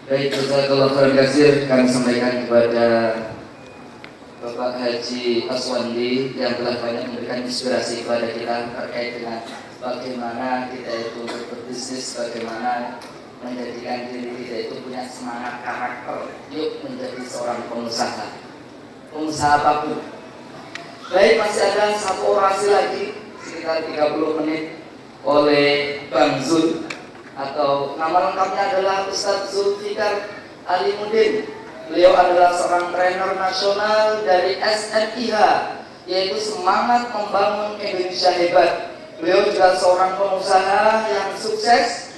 Baik, jazakallahu khairan katsir, kami sampaikan kepada Bapak Haji Aswandi yang telah banyak memberikan inspirasi kepada kita terkait dengan bagaimana kita itu berbisnis, bagaimana menjadikan diri kita itu punya semangat karakter, yuk menjadi seorang pengusaha apapun. Baik, masih ada satu orasi lagi sekitar 30 menit oleh Bang Zul, atau nama lengkapnya adalah Ustadz Zulfikar Alimuddin. Beliau adalah seorang trainer nasional dari SMIH, yaitu Semangat Membangun Indonesia Hebat. Beliau juga seorang pengusaha yang sukses.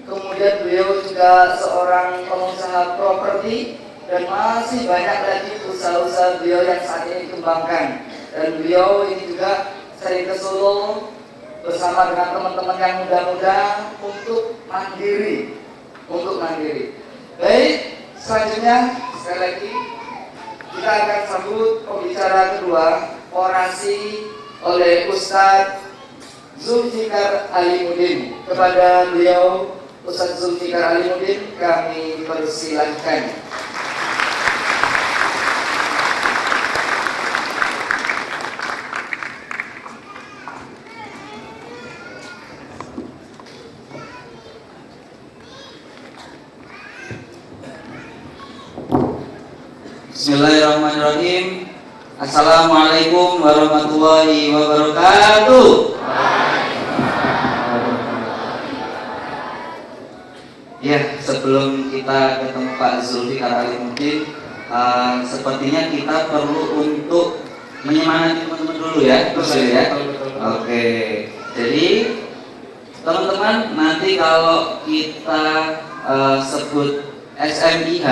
Kemudian beliau juga seorang pengusaha properti, dan masih banyak lagi usaha-usaha beliau yang saat ini dikembangkan. Dan beliau ini juga sering ke Solo bersama dengan teman-teman yang muda-muda untuk mandiri. Baik, selanjutnya sekali lagi kita akan sambut pembicara kedua, orasi oleh Ustadz Zulfikar Alimuddin. Kepada beliau Ustadz Zulfikar Alimuddin kami persilahkan. Bismillahirrahmanirrahim. Assalamualaikum warahmatullahi wabarakatuh. Ya, sebelum kita ketemu Pak Zulfikar Alimuddin, sepertinya kita perlu untuk menyemangati teman-teman dulu ya, ya. Oke. Jadi teman-teman, nanti kalau kita sebut SMIH,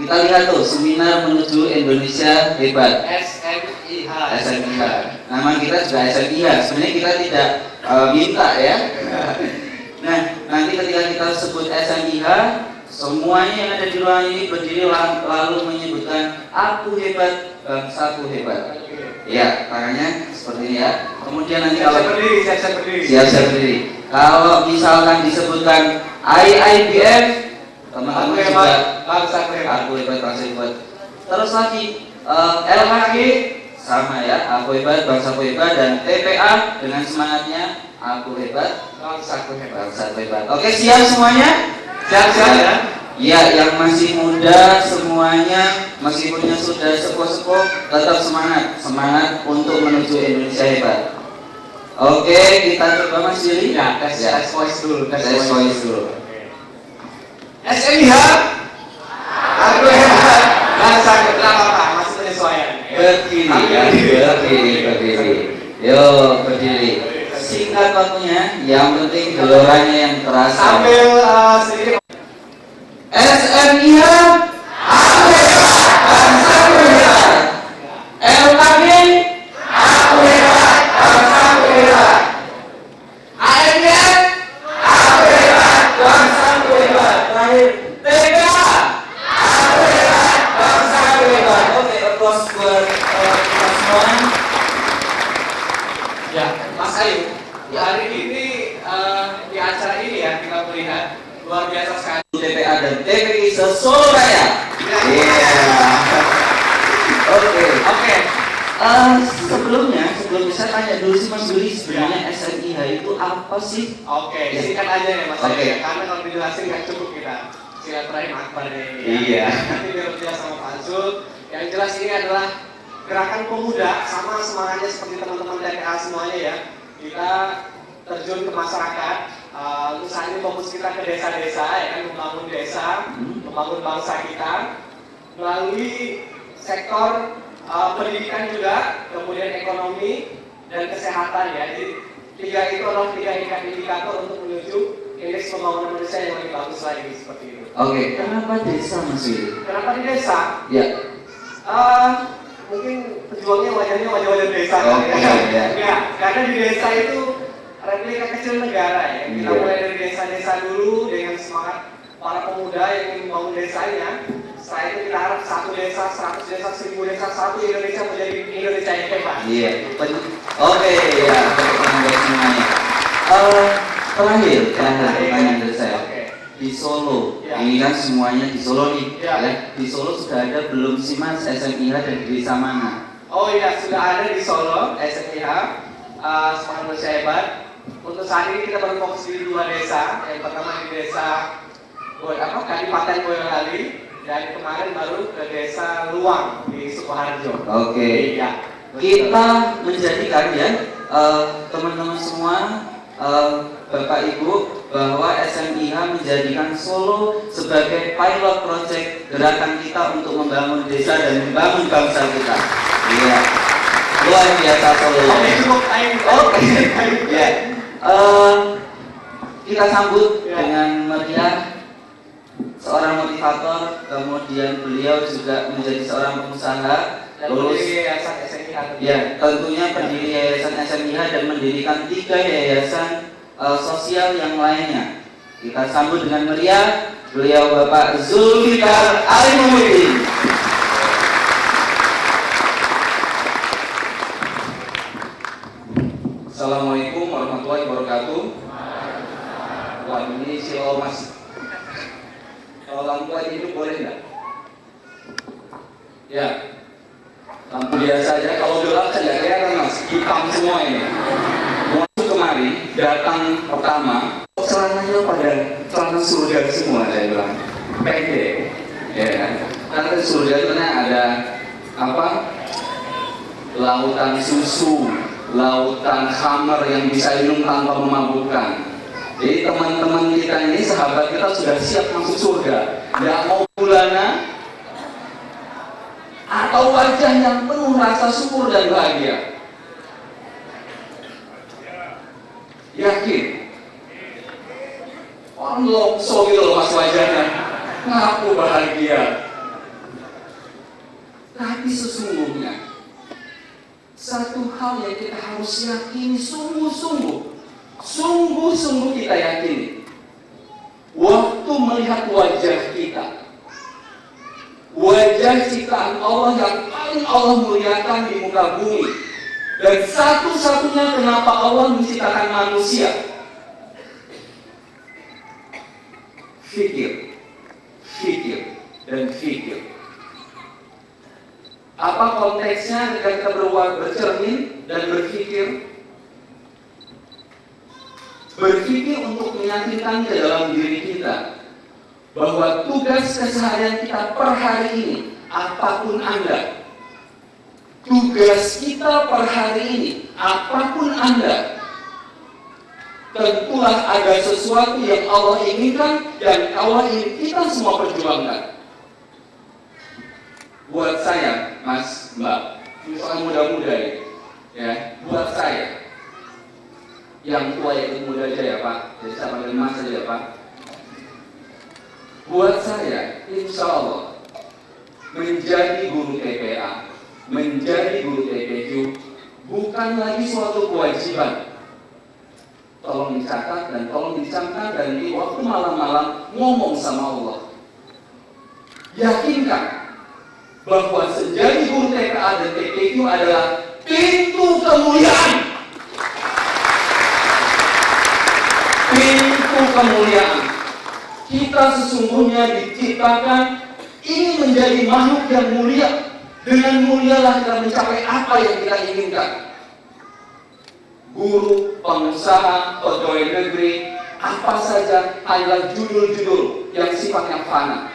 kita lihat tuh, seminar menuju Indonesia hebat. SMIH. Nama kita juga SMIH. Sebenarnya kita tidak minta ya. Nah, nanti ketika kita sebut SMIH, semuanya yang ada di ruangan ini berdiri lalu menyebutkan aku hebat, bangsaku hebat. Ya, tangannya seperti ini ya. Kemudian nanti kalau siap berdiri. Kalau misalkan disebutkan IIBF, teman-teman juga bangsa hebat, aku hebat, bangsa hebat. Terus lagi LHG sama ya, aku hebat, bangsaku hebat. Dan TPA dengan semangatnya aku hebat, bangsaku hebat, bangsaku hebat. Oke, siap semuanya? Siap ya? Ya, yang masih muda semuanya, meskipun yang sudah sepuh-sepuh, tetap semangat untuk menuju Indonesia hebat. Oke, kita coba Mas Yuli. Ya, tes voice dulu. SMIH, aku hebat, bangsa apa? Masih penyesuaian. Berdiri. Yo, berdiri. Singkat waktunya, yang penting geloranya yang terasa. Sambil sedikit. SMIH, aku hebat, bangsaku hebat. LKG, aku hebat, bangsaku hebat. AMF, aku hebat, bangsaku hebat. Terakhir, TPA, aku hebat, bangsaku hebat. Oke, applause buat kita semua. Ya, Mas Ayu, hari ini di acara ini ya kita melihat luar biasa sekali. TPA dan TPI se-Solo Raya. Iya. Oke. Sebelumnya saya tanya dulu sih Mas Yuli, sebenarnya SMIH itu apa sih? Oke, singkat aja ya Mas Ayu. Oke. Karena kalau dijelasin nggak cukup kita silaturahim akbar ini. Iya. Nanti biar jelas sama Pak Zul. Yang jelas ini adalah gerakan pemuda, sama semangatnya seperti teman-teman TPA semuanya ya. Kita terjun ke masyarakat. Saat ini fokus kita ke desa-desa, ya kan, membangun desa, membangun bangsa kita melalui sektor pendidikan juga, kemudian ekonomi dan kesehatan ya. Jadi tiga itu adalah tiga indikator untuk menuju indeks pembangunan manusia yang lebih bagus lagi seperti itu. Oke, kenapa desa Mas Yuli? Kenapa di desa? Ya. Mungkin pejuangnya wajah-wajah desa. Ya. Ya, karena di desa itu replika kecil negara ya. Kita mulai dari desa-desa dulu dengan semangat para pemuda yang ingin membangun desanya. Setelah itu kita harap 1 desa, 100 desa, 1000 desa, 1 Indonesia menjadi Indonesia yang hebat. Iya. Oke, ya, semuanya. Terakhir pertanyaan dari saya. Oke. di Solo. Ya. Ini kan semuanya di Solo nih. Ya. Ya. Di Solo sudah ada belum sih Mas SMIH dan di desa mana? Oh iya, sudah ada di Solo SMIH. Semangat Indonesia Hebat. Untuk saat ini kita baru fokus di 2 desa. Yang pertama di desa Kadipaten Boyolali, dan kemarin baru ke desa Luang di Sukoharjo. Oke. Iya. Kita menjadikan ya teman-teman semua, Bapak Ibu, bahwa SMIH menjadikan Solo sebagai pilot project gerakan kita untuk membangun desa dan membangun bangsa kita. Iya, luar biasa Solo. Oke, cukup time. Oke, ya. Kita sambut Ya. dengan meriah seorang motivator, kemudian beliau juga menjadi seorang pengusaha, Dan lulus. pendiri Yayasan SMIH. Ya, tentunya pendiri Yayasan SMIH dan mendirikan 3 yayasan sosial yang lainnya. Kita sambut dengan meriah beliau Bapak Zulfikar Alimuddin. Assalamualaikum warahmatullahi wabarakatuh. Wah, ini si Mas. Kalau lampu aja itu boleh nggak? Ya, lampu biasa aja. Kalau gelap saya nggak kelihatan Mas, hitam semua ini. Waktu kemari datang pertama, celananya pada celana surga semua saya bilang, pendek, ya kan? Karena surga itu ada apa? Lautan susu, lautan khamar yang bisa minum tanpa memabukkan. Jadi teman-teman kita ini, sahabat kita sudah siap masuk surga. Nggak mau bulana atau wajah yang penuh rasa syukur dan bahagia. Yakin? Orang longso gitu loh Mas wajahnya. Ngaku bahagia. Tapi sesungguhnya satu hal yang kita harus yakini sungguh-sungguh kita yakini, waktu melihat wajah kita, wajah ciptaan Allah yang paling Allah muliakan di muka bumi, dan satu-satunya kenapa Allah menciptakan manusia. Fikir dan fikir. Apa konteksnya ketika kita bercermin dan berpikir? Berpikir untuk meyakinkan ke dalam diri kita bahwa tugas keseharian kita per hari ini, apapun Anda, tugas kita per hari ini, apapun Anda, tentulah ada sesuatu yang Allah inginkan dan Allah ingin kita semua perjuangkan. Buat saya, Mas, Mbak, misalnya muda-muda ya, buat saya, yang tua ya ikut muda aja ya Pak, jadi saya panggil Mas aja ya Pak. Buat saya, insya Allah, menjadi guru TPA, menjadi guru TPQ, bukan lagi suatu kewajiban. Tolong dicatat dan tolong dicamkan, dan di waktu malam-malam ngomong sama Allah. Yakinkan bahwa menjadi guru TPA dan TPQ adalah pintu kemuliaan. Pintu kemuliaan. Kita sesungguhnya diciptakan ingin menjadi makhluk yang mulia. Dengan mulialah kita mencapai apa yang kita inginkan. Guru, pengusaha, pegawai negeri, apa saja adalah judul-judul yang sifatnya fana.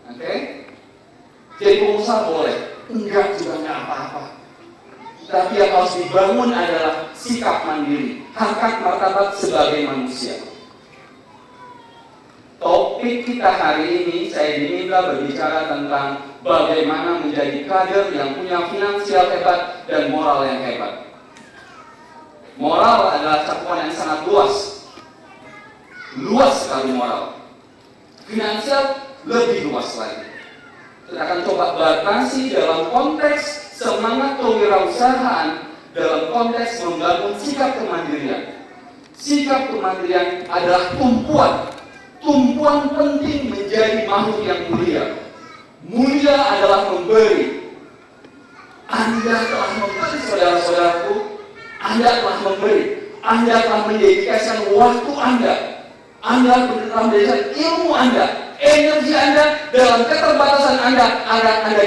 Oke? Jadi pengusaha boleh, enggak juga enggak apa-apa. Tapi yang harus dibangun adalah sikap mandiri, harkat martabat sebagai manusia. Topik kita hari ini, saya diminta berbicara tentang bagaimana menjadi kader yang punya finansial hebat dan moral yang hebat. Moral adalah cakupan yang sangat luas. Luas sekali moral. Finansial lebih luas lagi. Kita akan coba batasi dalam konteks semangat kewirausahaan, dalam konteks membangun sikap kemandirian. Sikap kemandirian adalah tumpuan penting menjadi makhluk yang mulia. Mulia adalah memberi. Anda telah memberi, saudara-saudaraku. Anda telah memberi. Anda telah mendedikasikan waktu Anda Anda berdasarkan ilmu Anda, energi Anda, dalam keterbatasan Anda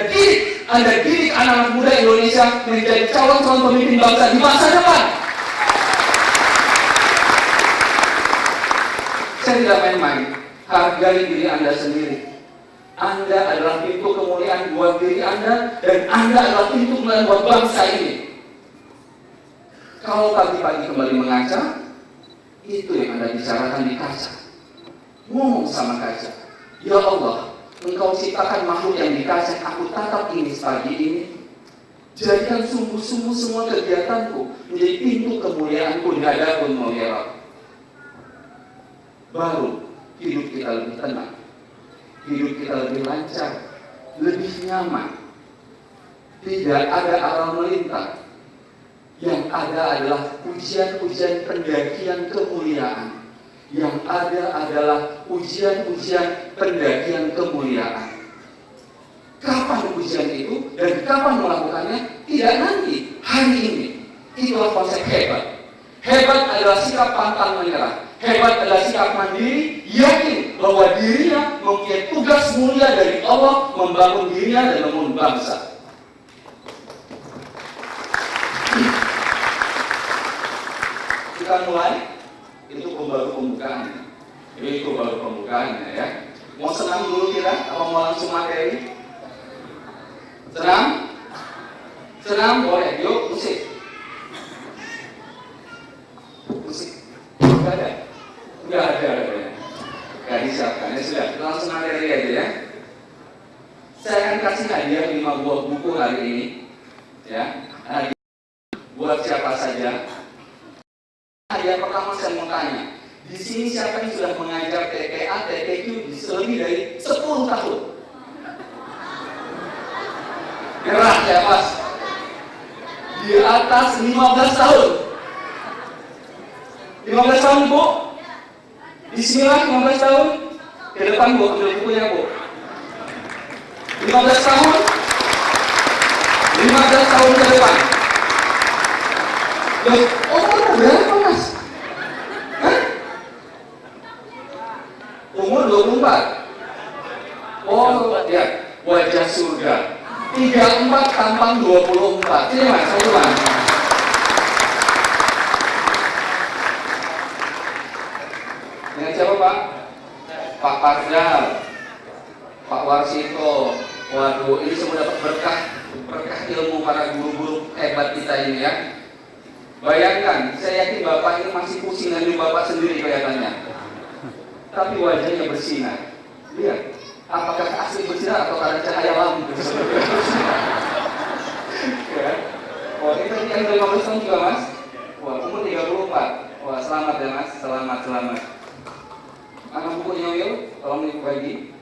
didik anak-anak muda Indonesia menjadi calon-calon pemimpin bangsa di masa depan. Saya tidak main-main. Hargai diri Anda sendiri. Anda adalah pintu kemuliaan buat diri Anda, dan Anda adalah pintu kemuliaan buat bangsa ini. Kalau pagi-pagi kembali mengaca, itu yang Anda bicarakan di kaca. Ngomong sama kaca, ya Allah, Engkau ciptakan makhluk yang di kaca, aku tatap ini pagi ini. Jadikan sungguh-sungguh semua kegiatanku menjadi pintu kemuliaanku di hadapan-Mu ya Rabb. Baru hidup kita lebih tenang, hidup kita lebih lancar, lebih nyaman. Tidak ada aral melintang. Yang ada adalah ujian-ujian pendakian kemuliaan. Yang ada adalah ujian-ujian pendakian kemuliaan. Kapan ujian itu dan kapan melakukannya? Tidak nanti, hari ini. Itulah konsep hebat. Hebat adalah sikap pantang menyerah. Hebat adalah sikap mandiri, yakin bahwa dirinya mempunyai tugas mulia dari Allah membangun dirinya dan membangun bangsa. Kita mulai, itu baru pembukaannya. Itu baru pembukaannya ya. Mau senang dulu kita, apa mau langsung materi? Senang? Senang boleh, yuk musik. Musik, enggak ada? Enggak ada ya. Enggak disiapkan, ya sudah, kita langsung materi aja ya. Saya akan kasih hadiah 5 buah buku hari ini ya. Hadiah buat siapa saja. Hadiah pertama saya mau tanya, di sini siapa yang sudah mengajar TPA, TPQ lebih dari 10 tahun? Gerah ya Mas. Di atas 15 tahun. 15 tahun Bu? Bismillah 15 tahun. Ke depan Bu, ambil bukunya Bu. 15 tahun. 15 tahun ke depan. Loh, umur berapa Mas? Hah? Umur 24. Oh ya, wajah surga. 34 tampang 24. Ini Mas, satu Mas. Dengan siapa Pak? Pak Pardal, Pak Warsito. Waduh, ini semua dapat berkah ilmu para guru-guru hebat kita ini ya. Bayangkan, saya yakin Bapak ini masih pusing dengan Bapak sendiri kelihatannya. Tapi wajahnya bersinar. Lihat, apakah asli bersinar atau karena cahaya lampu? Ya. Oh, ini tadi yang 15 tahun juga Mas? Wah, umur 34. Wah, selamat ya Mas, selamat. Mana bukunya Wil? Tolong dibagi.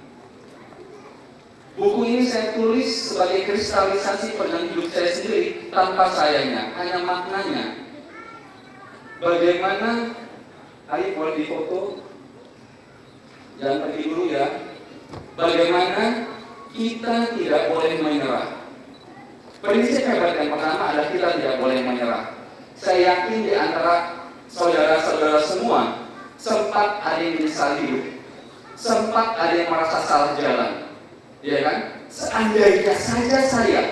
Buku ini saya tulis sebagai kristalisasi perjalanan hidup saya sendiri tanpa sayanya, hanya maknanya. Bagaimana, ayo boleh difoto, jangan pergi dulu ya. Bagaimana kita tidak boleh menyerah. Prinsip hebat yang pertama adalah kita tidak boleh menyerah. Saya yakin di antara saudara-saudara semua sempat ada yang menyesal hidup, sempat ada yang merasa salah jalan, ya kan? Seandainya saja saya,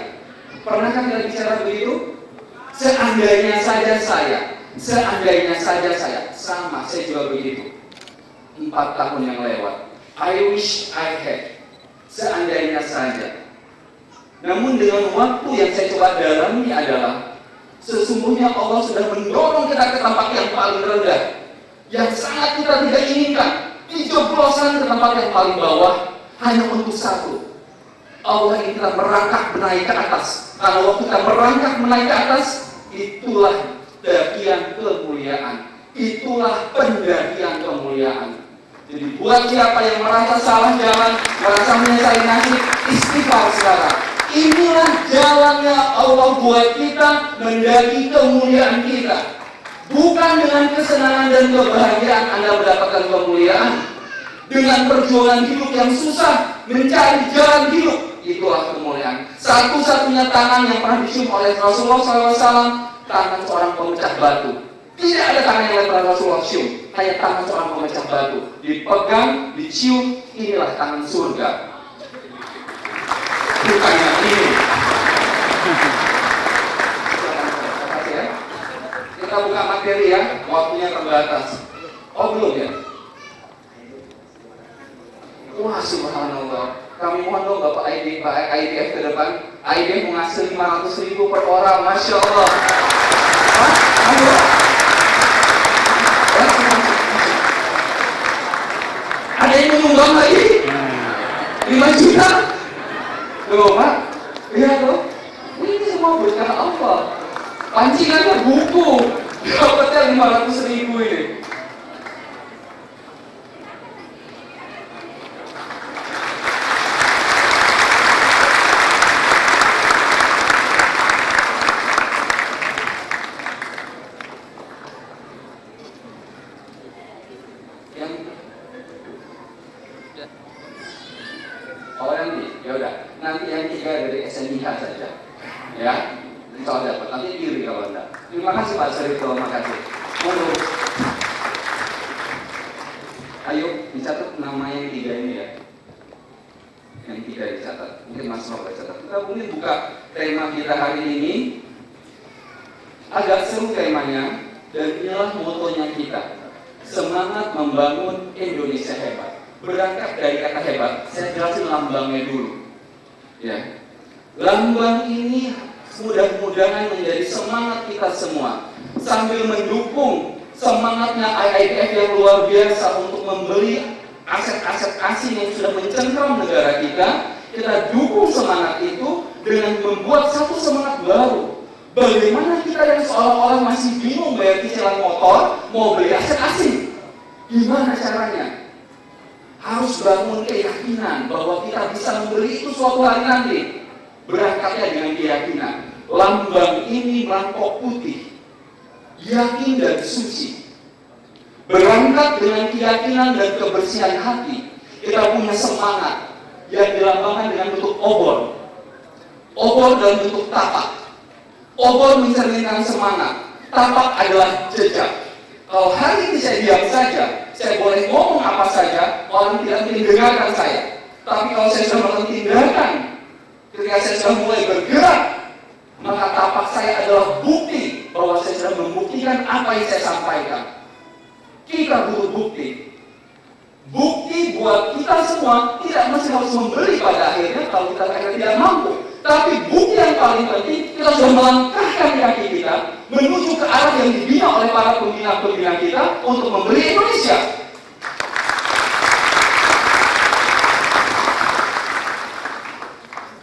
pernahkah kita bicara begitu? Seandainya saja saya, sama saya juga begitu. 4 tahun yang lewat, I wish I had, seandainya saja. Namun dengan waktu yang saya coba dalami adalah sesungguhnya Allah sudah mendorong kita ke tempat yang paling rendah, yang sangat kita tidak inginkan, dijeblosan ke tempat yang paling bawah hanya untuk satu. Allah ingin kita merangkak menaik ke atas. Karena waktu kita merangkak menaik ke atas, itulah dakian kemuliaan, itulah pendakian kemuliaan. Jadi buat siapa yang merasa salah jalan, merasa menyesali nasib, istighfar sekarang. Inilah jalannya Allah buat kita mendaki kemuliaan kita. Bukan dengan kesenangan dan kebahagiaan Anda mendapatkan kemuliaan. Dengan perjuangan hidup yang susah, mencari jalan hidup, itulah kemuliaan. Satu-satunya tangan yang pernah dicium oleh Rasulullah SAW, tangan seorang pemecah batu. Tidak ada tangan yang lain Rasulullah cium, hanya tangan seorang pemecah batu. Dipegang, dicium, inilah tangan surga. Bukan yang ini. Makasih ya. Kita buka materi ya, waktunya terbatas. Oh belum ya? Wah subhanallah. Kami mohon dong Bapak IDF ke depan. IDF menghasil 500.000 per orang, Masya Allah. Hah? Ayo. Ada yang menyumbang lagi? 5 juta? Tuh Pak, iya tuh. Ini semua berkah Allah. Pancingannya buku, dapatnya 500.000 ini. Oh yang ini, ya udah. Nanti yang 3 dari SNIH saja, ya. Insya Allah dapat. Nanti pilih kalau enggak. Terima kasih Pak Syarif, terima kasih. Mohon. Ayo dicatat nama yang 3 ini ya. Yang 3 dicatat. Mungkin Mas Rob catat. Kita mungkin buka tema kita hari ini. Agak seru temanya dan inilah motonya kita. Semangat membangun Indonesia hebat. Berangkat dari kata hebat, saya jelasin lambangnya dulu. Ya, lambang ini mudah-mudahan menjadi semangat kita semua, sambil mendukung semangatnya IITF yang luar biasa untuk membeli aset-aset asing yang sudah mencengkram negara kita. Kita dukung semangat itu dengan membuat satu semangat baru. Bagaimana kita yang seolah-olah masih bingung bayar cicilan motor mau beli aset asing? Gimana caranya? Harus bangun keyakinan bahwa kita bisa membeli itu suatu hari nanti. Berangkatnya dengan keyakinan. Lambang ini mangkok putih, yakin dan suci. Berangkat dengan keyakinan dan kebersihan hati. Kita punya semangat yang dilambangkan dengan bentuk obor. Obor dalam bentuk tapak. Obor mencerminkan semangat. Tapak adalah jejak. Kalau hari ini saya diam saja, saya boleh ngomong apa saja, orang tidak mendengarkan saya. Tapi kalau saya sudah melakukan tindakan, ketika saya sudah mulai bergerak, maka tapak saya adalah bukti bahwa saya sudah membuktikan apa yang saya sampaikan. Kita butuh bukti. Bukti buat kita semua tidak mesti harus membeli pada akhirnya kalau kita akhirnya tidak mampu. Tapi bukti yang paling penting, kita sudah melangkahkan kaki kita menuju ke arah yang dibina oleh para pembina-pembina kita untuk membeli Indonesia.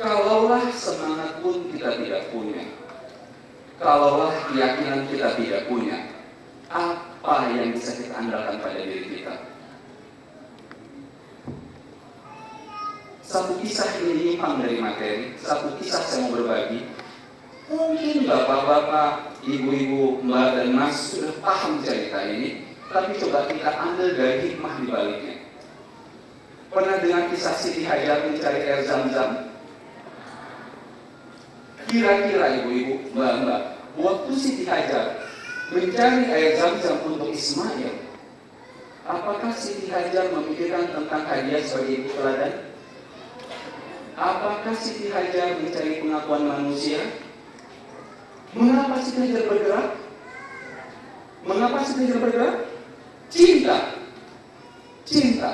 Kalaulah semangat pun kita tidak punya, kalaulah keyakinan kita tidak punya, apa yang bisa kita andalkan pada diri kita? Satu kisah ini menyimpang dari materi, satu kisah saya mau berbagi. Mungkin bapak-bapak, ibu-ibu, mbak dan mas sudah paham cerita ini, tapi coba kita ambil dari hikmah di baliknya. Pernah dengar kisah Siti Hajar mencari air Zam-Zam? Kira-kira ibu-ibu, mbak-mbak, waktu Siti Hajar mencari air Zam-Zam untuk Ismail, apakah Siti Hajar memikirkan tentang hadiah sebagai ibu teladan? Apakah Siti Hajar mencari pengakuan manusia? Mengapa Siti Hajar bergerak? Mengapa Siti Hajar bergerak? Cinta. Cinta.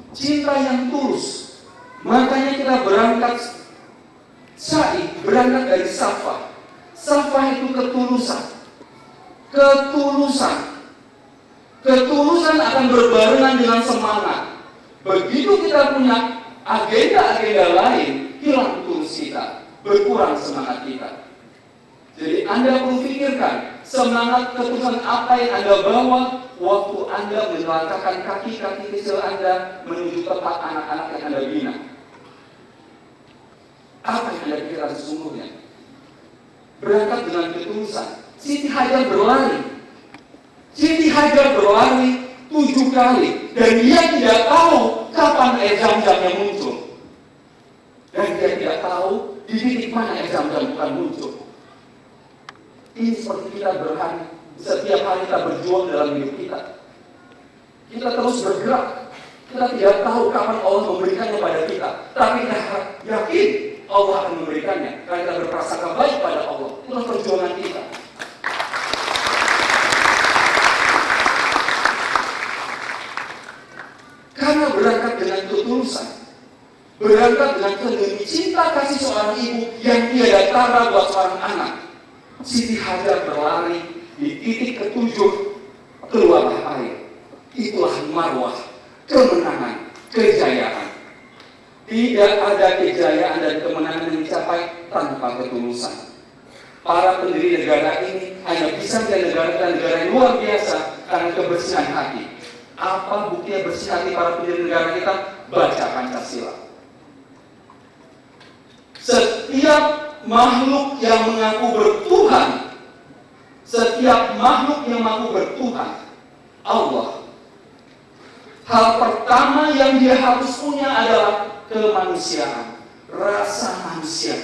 Cinta yang tulus. Makanya kita berangkat berangkat dari Safa. Safa itu ketulusan. Ketulusan. Ketulusan akan berbarengan dengan semangat. Begitu kita punya agenda-agenda lain, hilang tulus kita, berkurang semangat kita. Jadi Anda perlu pikirkan semangat ketulusan apa yang Anda bawa waktu Anda melangkahkan kaki-kaki kecil Anda menuju tempat anak-anak yang Anda bina. Apa yang Anda pikirkan sesungguhnya? Berangkat dengan ketulusan. Siti Hajar berlari. Siti Hajar berlari 7 kali dan dia tidak tahu kapan air Zam-Zam yang muncul, dan dia tidak tahu di titik mana air Zam-Zam bukan muncul. Ini seperti kita setiap hari kita berjuang dalam hidup kita. Kita terus bergerak. Kita tidak tahu kapan Allah memberikannya pada kita, tapi kita yakin Allah akan memberikannya karena kita berprasangka baik pada Allah. Itulah perjuangan kita. Karena berangkat dengan ketulusan, berangkat dengan demi cinta kasih seorang ibu yang tiada tara buat seorang anak, Siti Hajar berlari di titik ketujuh, keluarlah air. Itulah marwah, kemenangan, kejayaan. Tidak ada kejayaan dan kemenangan yang dicapai tanpa ketulusan. Para pendiri negara ini hanya bisa menjadi negara yang luar biasa karena kebersihan hati. Apa buktinya bersih hati para pendiri negara kita? Baca Pancasila. Setiap makhluk yang mengaku bertuhan, setiap makhluk yang mengaku bertuhan, Allah, hal pertama yang dia harus punya adalah kemanusiaan, rasa manusia.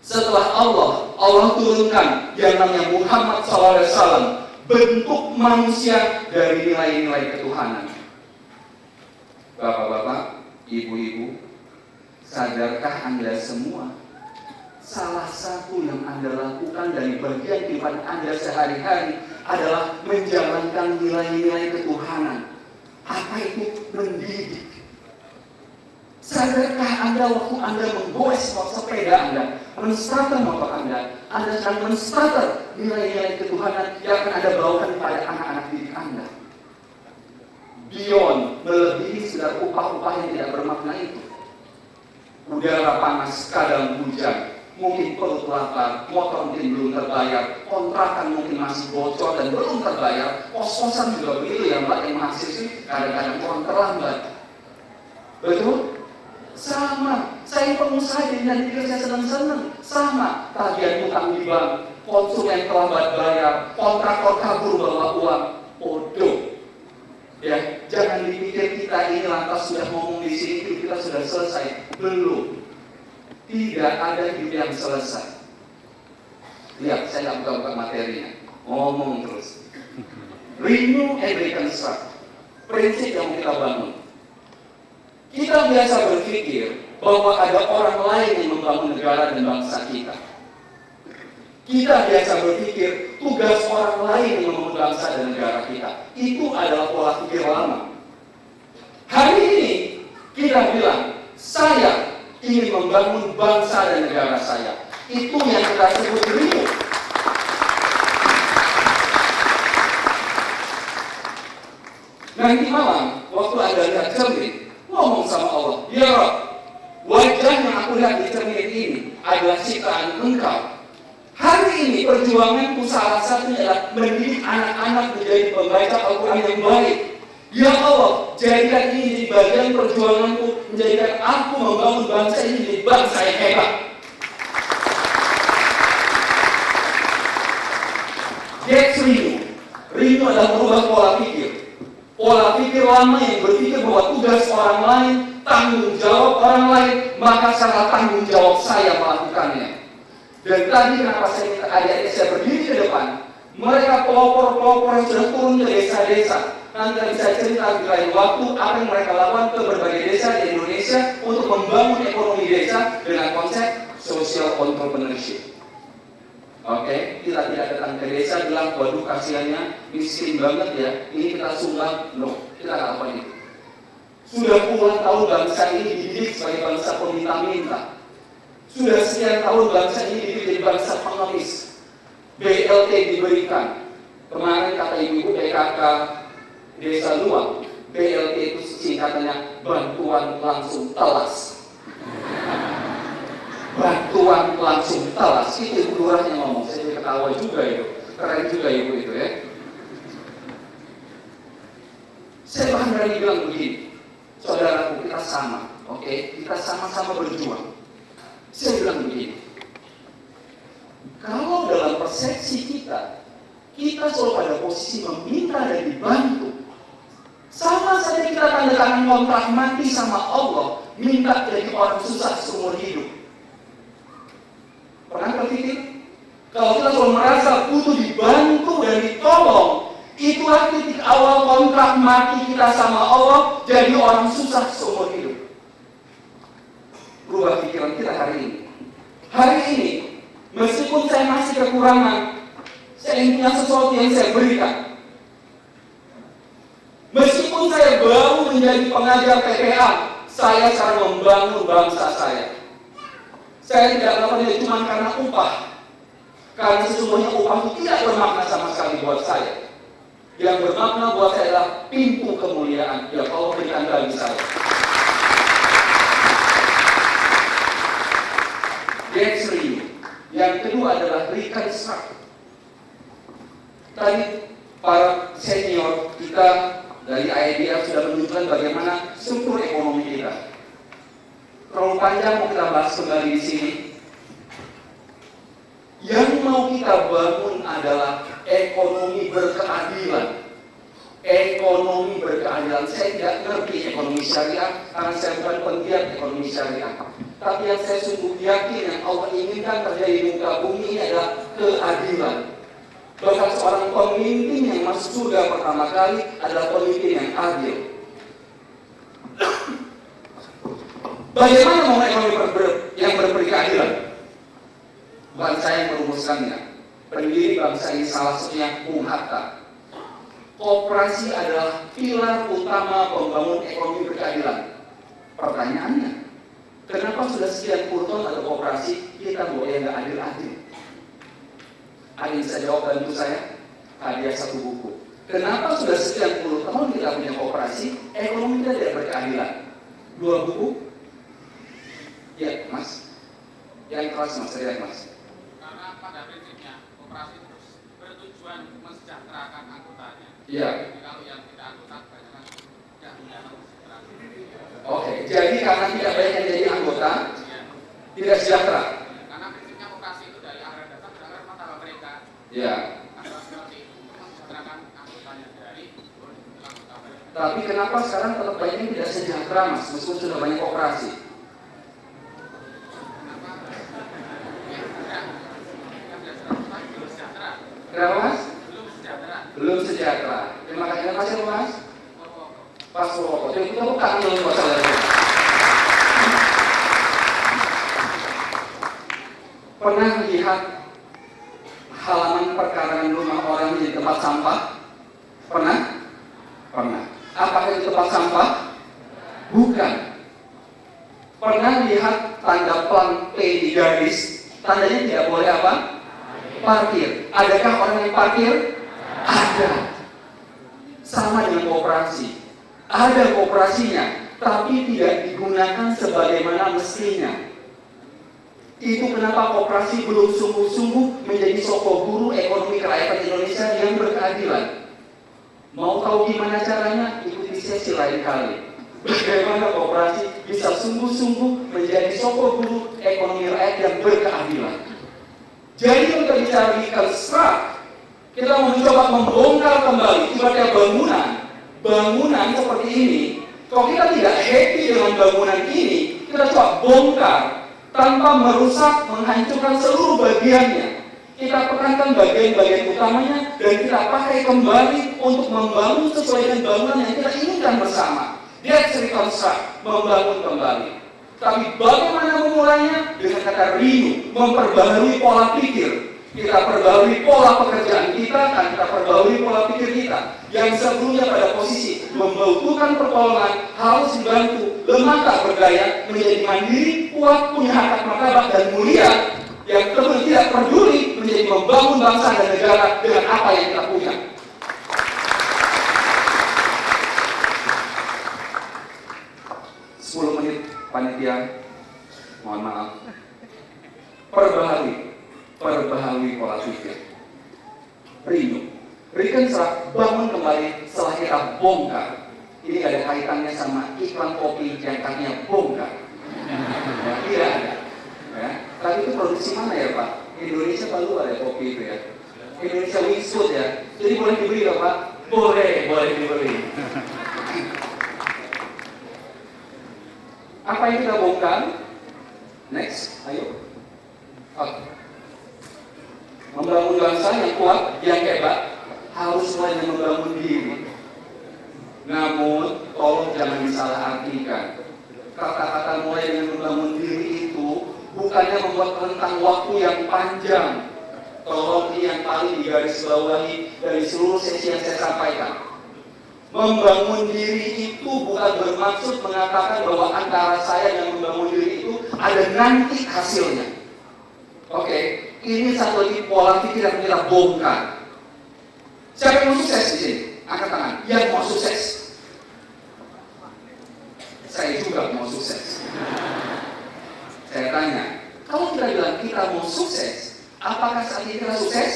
Setelah Allah turunkan yang namanya Muhammad SAW, bentuk manusia dari nilai-nilai ketuhanan. Bapak-bapak, ibu-ibu, sadarkah Anda semua? Salah satu yang Anda lakukan dari bagian kehidupan Anda sehari-hari adalah menjalankan nilai-nilai ketuhanan. Apa itu? Mendidik. Sadarkah Anda waktu Anda menggoes sepeda Anda, menstarter motor Anda sedang menstarter nilai-nilai ketuhanan yang akan Anda bawakan pada anak-anak didik Anda. Beyond, melebihi sekedar upah-upah yang tidak bermakna itu. Udara panas, kadang hujan, mungkin perut lapar, motor mungkin belum terbayar, kontrakan mungkin masih bocor dan belum terbayar, kos-kosan juga begitu ya Mbak, yang mahasiswi kadang-kadang orang terlambat. Betul? Sama, saya pengusaha dan pikir saya senang-senang. Sama, tagihan utang di bank, konsumen terlambat bayar, kontraktor kabur bawa uang, bodoh. Ya, jangan dipikir kita ini lantas sudah ngomong di sini, kita sudah selesai. Belum. Tidak ada hidup yang selesai. Lihat, saya nggak buka-buka materinya. Ngomong terus. Renew and reconstruct. Prinsip yang kita bangun. Kita biasa berpikir bahwa ada orang lain yang membangun negara dan bangsa kita. Kita biasa berpikir tugas orang lain yang membangun bangsa dan negara kita. Itu adalah pola pikir lama. Hari ini kita bilang, saya ingin membangun bangsa dan negara saya. Itu yang kita sebut renew. Nanti malam, waktu Anda lihat cermin, ngomong sama Allah, ya Rabb, wajah yang aku lihat di cermin ini adalah ciptaan Engkau. Hari ini perjuanganku salah satunya adalah mendidik anak-anak menjadi pembaca Al-Quran yang baik. Ya Allah, jadikan ini di bagian perjuanganku, menjadikan aku membangun bangsa ini menjadi bangsa yang hebat. That's renew. Renew adalah merubah pola pikir. Pola pikir lama yang berpikir bahwa tugas orang lain, tanggung jawab orang lain, maka secara tanggung jawab saya melakukannya. Dan tadi kenapa saya minta adik-adik saya berdiri ke depan, mereka pelopor-pelopor yang sudah turun ke desa-desa. Nanti bisa cerita di lain waktu apa yang mereka lakukan ke berbagai desa di Indonesia untuk membangun ekonomi desa dengan konsep social entrepreneurship. Oke, kita tidak datang ke desa bilang, waduh kasihannya miskin banget ya, ini kita sumbang. No, kita nggak lakukan itu. Sudah puluhan tahun bangsa ini dididik sebagai bangsa peminta-minta. Sudah sekian tahun bangsa ini dididik jadi bangsa pengemis. BLT diberikan. Kemarin kata ibu-ibu PKK Desa Luang, BLT itu singkatannya bantuan langsung telas. Bantuan langsung telas, itu ibu lurah yang ngomong. Saya jadi ketawa juga itu, keren juga ibu itu ya. Saya bahkan berani bilang begini, saudaraku, kita sama, oke? Kita sama-sama berjuang. Saya bilang begini, kalau dalam persepsi kita selalu pada posisi meminta dan dibantu, sama saja kita tanda tangan kontrak mati sama Allah, minta jadi orang susah seumur hidup. Pernah berpikir? Kalau kita selalu merasa butuh dibantu dan ditolong, itulah titik awal kontrak mati kita sama Allah, jadi orang susah seumur hidup. Rubah pikiran kita hari ini. Hari ini, meskipun saya masih kekurangan, saya ingin punya sesuatu yang saya berikan. Meskipun saya baru menjadi pengajar PPA, saya sekarang membangun bangsa saya. Saya tidak melakukannya cuma karena upah. Karena sesungguhnya upah itu tidak bermakna sama sekali buat saya. Yang bermakna buat saya adalah pintu kemuliaan yang Allah berikan bagi saya. That's real. Yang kedua adalah reconstruct. Tadi para senior kita dari IIDF sudah menunjukkan bagaimana struktur ekonomi kita. Terlalu panjang mau kita bahas kembali di sini. Yang mau kita bangun adalah ekonomi berkeadilan. Ekonomi berkeadilan. Saya tidak ngerti ekonomi syariah karena saya bukan penggiat ekonomi syariah. Tapi yang saya sungguh yakin yang Allah inginkan terjadi di muka bumi ini adalah keadilan. Bahkan seorang pemimpin yang masuk surga pertama kali adalah pemimpin yang adil. Bagaimana mau ekonomi yang berberi keadilan? Bukan saya yang merumuskannya. Pendiri bangsa ini salah satunya Bung Hatta. Koperasi adalah pilar utama pembangun ekonomi berkeadilan. Pertanyaannya, kenapa sudah sekian puluh tahun ada koperasi, kita mau yang nggak adil-adil? Ada yang bisa jawab bantu saya? Hadiah satu buku. Kenapa sudah sekian puluh tahun kita punya koperasi, ekonomi kita tidak berkeadilan? 2 buku? Ya, Mas. Yang keras, Mas. Saya lihat, Mas. Karena pada prinsipnya koperasi terus bertujuan mensejahterakan anggotanya. Iya. Jadi kalau yang tidak anggota banyak kan tidak punya kesejahteraan. Oke, jadi karena tidak banyak yang jadi anggota, tidak sejahtera. Karena prinsipnya koperasi itu dari anggaran dasar berdasarkan martabat mereka. Ya. Anggaran seperti itu mensejahterakan anggotanya dari anggota mereka. Tapi kenapa sekarang tetap banyak yang tidak sejahtera, Mas? Meskipun sudah banyak koperasi. Kenapa, Mas? Belum sejahtera. Terima kasih, Mas. Pas Purwoko. Jadi kita bukan dulu masalah itu. Pernah lihat halaman perkarangan rumah orang di tempat sampah? Pernah? Pernah. Apakah itu tempat sampah? Bukan. Pernah lihat tanda pelang P di garis? Tandanya tidak boleh apa? Parkir. Adakah orang yang parkir? Ada. Sama dengan koperasi. Ada koperasinya, tapi tidak digunakan sebagaimana mestinya. Itu kenapa koperasi belum sungguh-sungguh menjadi soko guru ekonomi kerakyatan Indonesia yang berkeadilan. Mau tahu gimana caranya? Ikuti sesi lain kali. Bagaimana koperasi bisa sungguh-sungguh menjadi soko guru ekonomi rakyat yang berkeadilan. Jadi untuk bicara reconstruct, kita mau mencoba membongkar kembali ibaratnya bangunan seperti ini. Kalau kita tidak happy dengan bangunan ini, kita coba bongkar tanpa merusak, menghancurkan seluruh bagiannya. Kita tekankan bagian-bagian utamanya dan kita pakai kembali untuk membangun sesuai dengan bangunan yang kita inginkan bersama. That's reconstruct, membangun kembali. Tapi bagaimana memulainya? Dengan kata renew, memperbaharui pola pikir. Kita perbaharui pola pekerjaan kita, dan kita perbaharui pola pikir kita. Yang sebelumnya pada posisi membutuhkan pertolongan, harus dibantu, lemah tak berdaya, menjadi mandiri, kuat, punya harkat martabat dan mulia. Yang terus tidak peduli menjadi membangun bangsa dan negara dengan apa yang kita punya. Panitia, mohon maaf. Perbaharui pola pikir. Reconstruct, bangun kembali setelah kita bongkar. Ini ada kaitannya sama iklan kopi yang katanya bongkar. Ya, tidak ada. Ya. Tapi itu produksi mana ya, Pak? Indonesia baru ada kopi itu ya. Indonesia Wingfood ya. Jadi boleh dibeli loh, Pak? Boleh dibeli. Apa yang kita bongkar? Next, ayo. Membangun bangsa yang kuat, yang hebat, harus mulai dengan membangun diri. Namun, tolong jangan disalahartikan. Kata-kata mulai dengan membangun diri itu bukannya membuat rentang waktu yang panjang. Tolong ini yang paling digarisbawahi dari seluruh sesi yang saya sampaikan. Membangun diri itu bukan bermaksud mengatakan bahwa antara saya dan membangun diri itu ada nanti hasilnya. Oke, ini satu lagi pola pikir yang kita bongkar. Siapa yang mau sukses di sini? Angkat tangan. Yang mau sukses. Saya juga mau sukses. Saya tanya, kalau kita bilang kita mau sukses, apakah saat ini kita sukses?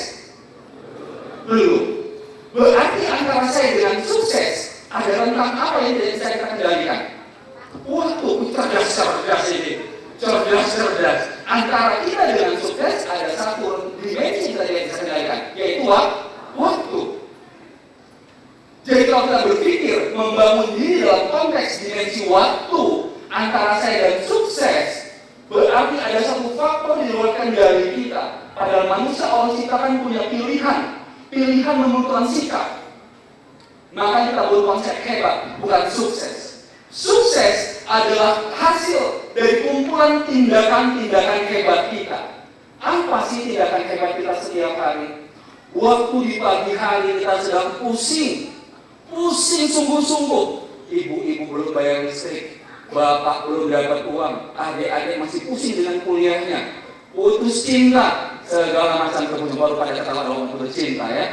Belum. Berarti antara saya dengan sukses ada rentang apa yang tidak bisa kita kendalikan? Waktu cerdas ini, cerdas. Antara kita dengan sukses ada satu dimensi yang tidak bisa kendalikan, yaitu waktu. Jadi kalau kita berpikir membangun diri dalam konteks dimensi waktu antara saya dan sukses, berarti ada satu faktor di luar kendali kita. Padahal manusia Allah ciptakan punya pilihan menentukan sikap. Maka kita butuh konsep hebat, bukan sukses. Sukses adalah hasil dari kumpulan tindakan-tindakan hebat kita. Apa sih tindakan hebat kita setiap hari? Waktu di pagi hari kita sedang pusing sungguh-sungguh. Ibu-ibu belum bayar listrik, bapak belum dapat uang, adik-adik masih pusing dengan kuliahnya, putus cinta, segala macam kemudian baru pada ketawa orang putus cinta ya.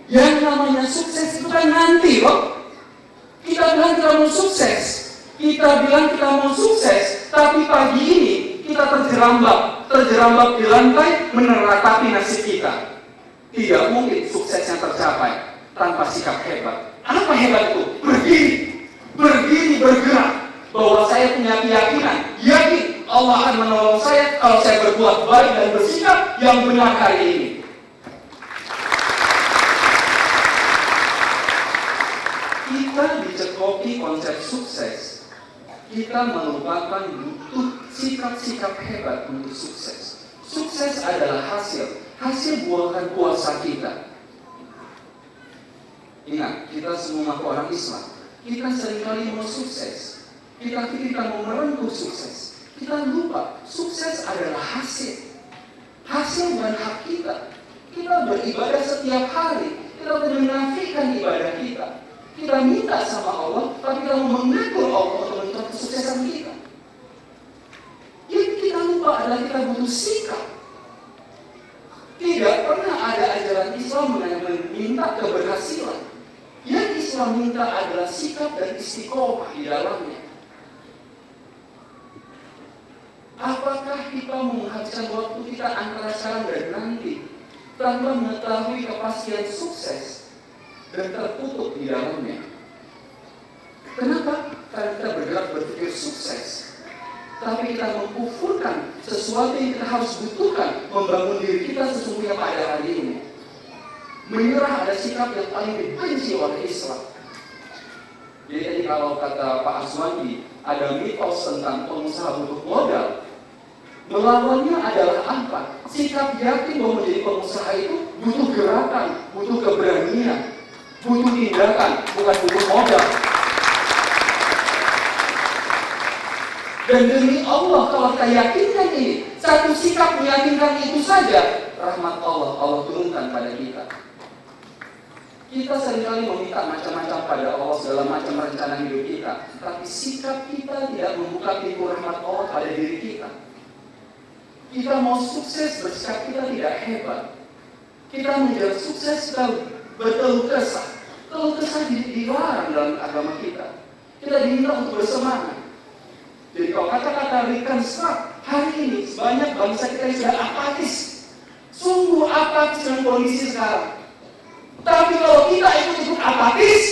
Yang namanya sukses itu kan nanti loh. Kita bilang kita mau sukses, tapi pagi ini kita terjerambab di lantai meneratapi nasib kita. Tidak mungkin suksesnya tercapai tanpa sikap hebat. Apa hebat itu? Berdiri, bergerak. Bahwa saya punya yakin Allah akan menolong saya kalau saya berbuat baik dan bersikap yang benar hari ini. Kita dicekoki konsep sukses, kita melupakan butuh sikap-sikap hebat untuk sukses. Sukses adalah hasil buahkan kuasa kita. Ingat, kita semua orang Islam, kita seringkali mau sukses. Kita pikir kita mau merengkuh sukses. Kita lupa, sukses adalah hasil. Hasil bukan hak kita. Kita beribadah setiap hari. Kita menafikan ibadah kita. Kita minta sama Allah, tapi kita mau mengatur Allah untuk menentukan kesuksesan kita. Yang kita lupa adalah kita butuh sikap. Tidak pernah ada ajaran Islam yang meminta keberhasilan. Yang Islam minta adalah sikap dan istiqomah di dalamnya. Apakah kita menghabiskan waktu kita antara sekarang dan nanti tanpa mengetahui kepastian sukses dan tertutup di dalamnya? Kenapa? Karena kita bergerak berpikir sukses, tapi kita mengkufurkan sesuatu yang kita harus butuhkan membangun diri kita sesungguhnya pada hari ini. Menyerah ada sikap yang paling dibenci oleh Islam. Jadi tadi kalau kata Pak Aswandi, ada mitos tentang pengusaha butuh modal. Melawannya adalah apa? Sikap yakin bahwa menjadi pengusaha itu butuh gerakan, butuh keberanian, butuh tindakan, bukan butuh modal. Dan demi Allah, kalau kita yakinkan ini, satu sikap meyakinkan itu saja, rahmat Allah turunkan pada kita. Kita seringkali meminta macam-macam pada Allah, segala macam rencana hidup kita, tapi sikap kita tidak membuka pintu rahmat Allah pada diri kita. Kita mau sukses, bersikap kita tidak hebat. Kita mengejar sukses, kita berkeluh kesah. Keluh kesah dilarang dalam agama kita. Kita diminta untuk bersemangat. Jadi kalau kata-kata reconstruct, hari ini sebanyak bangsa kita yang sudah apatis. Sungguh apatis dengan kondisi sekarang. Tapi kalau kita ikut apatis,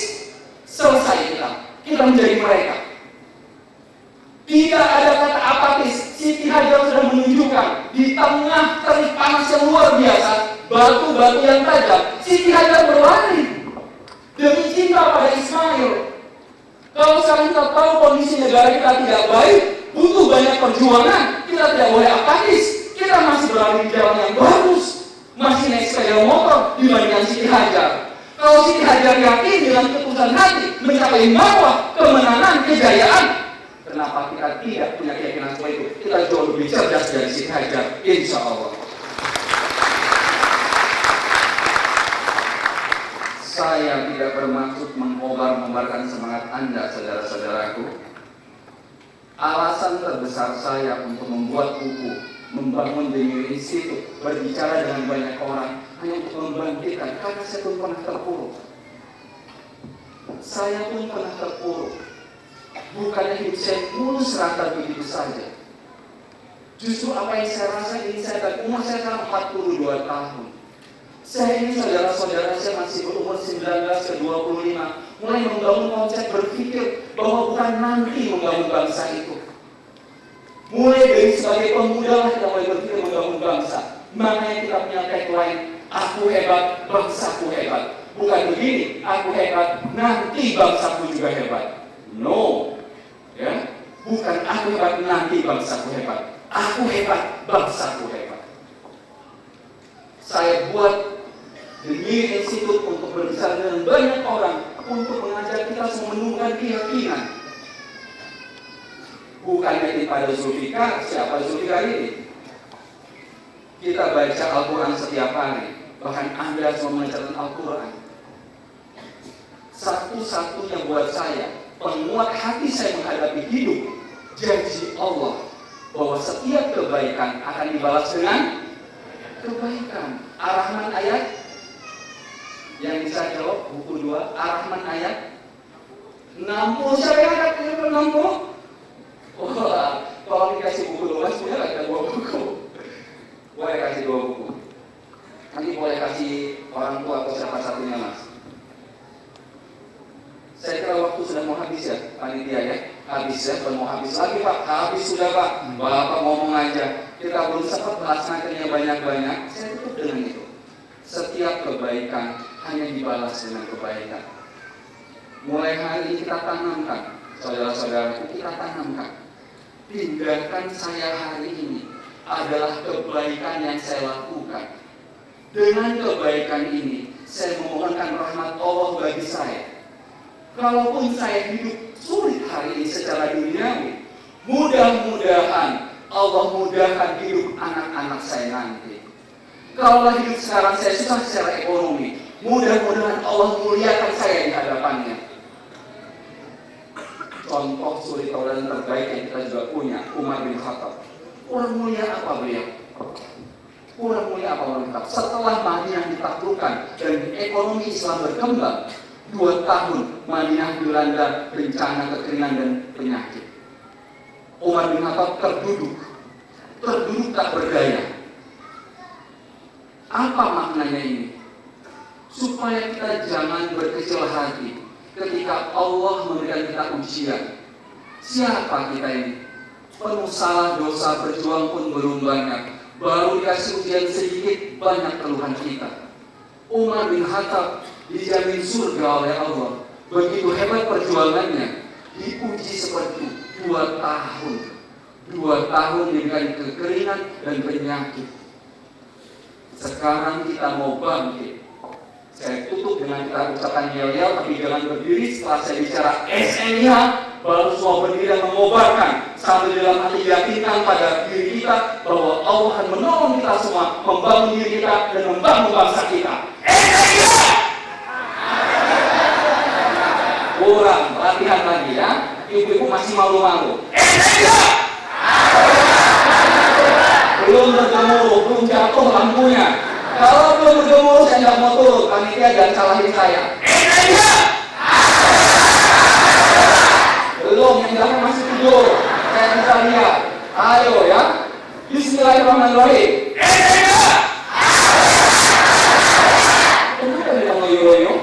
selesai kita menjadi mereka. Tidak ada kata apatis. Siti Hajar sudah menunjukkan di tengah terik panas yang luar biasa, batu-batu yang tajam, Siti Hajar berlari demi cinta pada Ismail. Kalau sekarang kita tahu kondisi negara kita tidak baik, butuh banyak perjuangan, kita tidak boleh apatis. Kita masih berada di jalan yang bagus. masih naik sepeda motor dibandingkan Siti Hajar. Kalau Siti Hajar yakin dengan keputusan hati mencapai marwah, kemenangan, kejayaan, kenapa kita tidak punya keyakinan seperti itu? Kita jauh lebih cerdas dari Siti Hajar, insya Allah. Saya tidak bermaksud mengobar-obarkan semangat Anda, saudara-saudaraku. Alasan terbesar saya untuk membuat buku, membangun The Institute, berbicara dengan banyak orang, hanya untuk membangkitkan, karena saya pun pernah terpuruk. Saya pun pernah terpuruk. Bukannya hidup saya mulus rata begitu saja. Justru apa yang saya rasa ini saya dan umur saya sekarang 42 tahun. Saya ini saudara-saudara saya masih berumur 19 ke 25, mulai membangun konsep berpikir bahwa bukan nanti membangun bangsa itu. Mulai dari sebagai pemuda lah kita mulai berpikir membangun bangsa. Makanya kita punya tagline, aku hebat, bangsaku hebat. Bukan begini, aku hebat, nanti bangsaku juga hebat. No, ya, bukan aku hebat, nanti bangsaku hebat. Aku hebat, bangsaku hebat. Saya buat The Institute untuk berbicara dengan banyak orang, untuk mengajak kita semua menumbuhkan keyakinan. Bukan daripada Zulfikar, siapa Zulfikar ini? Kita baca Al-Quran setiap hari, bahkan Anda semua mengajarkan Al-Quran. Satu-satunya buat saya, penguat hati saya menghadapi hidup, janji Allah bahwa setiap kebaikan akan dibalas dengan kebaikan. Ar-Rahman ayat yang bisa jawab buku 2, Ar-Rahman ayat 60. Siapa yang angkat 60? Wah, kalau dikasih buku 12 punya nggak ada 2 buku? Boleh kasih 2 buku. Nanti boleh kasih orang tua atau siapa satunya, Mas. Saya kira waktu sudah mau habis ya, panitia ya. Habis ya, belum mau habis lagi Pak. Habis sudah Pak. Bapak ngomong aja. Kita belum sempat melaksanakannya banyak-banyak. Saya tutup dengan itu. Setiap kebaikan hanya dibalas dengan kebaikan. Mulai hari ini kita tanamkan, saudara-saudaraku, kita tanamkan. Tindakan saya hari ini adalah kebaikan yang saya lakukan. Dengan kebaikan ini, saya memohonkan rahmat Allah bagi saya. Kalaupun saya hidup sulit hari ini secara duniawi, mudah-mudahan Allah mudahkan hidup anak-anak saya nanti. Kalau hidup sekarang saya susah secara ekonomi, mudah-mudahan Allah muliakan saya di hadapannya. Contoh suri tauladan terbaik yang kita juga punya, Umar bin Khattab. Orang mulia apa beliau? Orang mulia apa orang Khattab? Setelah Madinah ditaklukkan dan ekonomi Islam berkembang, 2 tahun Madinah dilanda bencana kekeringan dan penyakit. Umar bin Khattab terduduk tak berdaya. Apa maknanya ini? Supaya kita jangan berkecil hati ketika Allah memberikan kita ujian. Siapa kita ini? Penuh salah, dosa, berjuang pun belum banyak. Baru dikasih ujian sedikit, banyak keluhan kita. Umar bin Khattab dijamin surga oleh Allah. Begitu hebat perjuangannya, diuji seperti 2 tahun. 2 tahun diberikan kekeringan dan penyakit. Sekarang kita mau bangkit. Saya tutup dengan kita ucapan yel-yel, tapi jangan berdiri setelah saya bicara SNH, baru semua berdiri dan mengobarkan sambil dalam hati yakinkan pada diri kita bahwa Allah akan menolong kita semua membangun diri kita dan membangun bangsa kita. SNH! Kurang latihan lagi ya, ibu-ibu masih malu-malu. SNH! Belum bergemuruh, belum jatuh lampunya. Kalau belum bergemuruh saya nggak mau turun, panitia jangan salahin saya. Belum, yang belakang masih tidur. Saya bisa lihat. Ayo ya. Bismillahirrahmanirrahim. Kenapa dia ngoyo-ngoyo?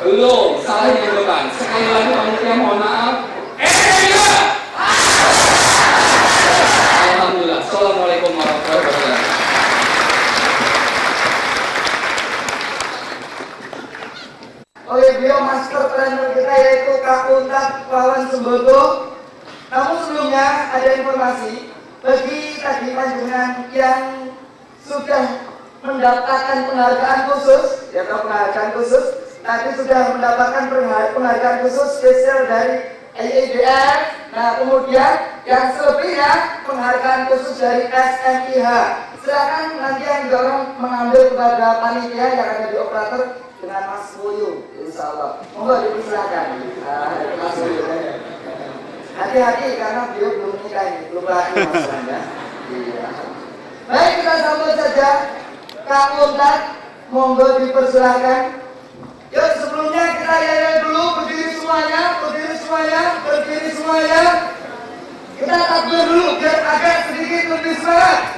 Belum, salah yang depan. Sekali lagi panitia mohon maaf. Alhamdulillah. Assalamualaikum warahmatullahi wabarakatuh. Oleh beliau master trainer kita yaitu Kak Untat Pawan Sembodo. Namun sebelumnya ada informasi bagi tadi panjenengan yang sudah mendapatkan penghargaan khusus, ya penghargaan khusus. Tadi sudah mendapatkan penghargaan khusus spesial dari IEDF. Nah, kemudian yang selebihnya penghargaan khusus dari SMIH. Silakan nanti yang dorong mengambil kepada panitia yang ada di operator dengan Mas Wuyu, insya Allah. Monggo dipersilakan. Mas Wuyu. Hati-hati karena beliau belum nikah ini, belum lagi Mas ya. Iya. Baik, kita sambut saja Kak Untat. Monggo dipersilakan. Yuk, sebelumnya kita yel dulu, berdiri semuanya, berdiri semuanya, berdiri semuanya. Kita takbir dulu biar agak sedikit lebih semangat.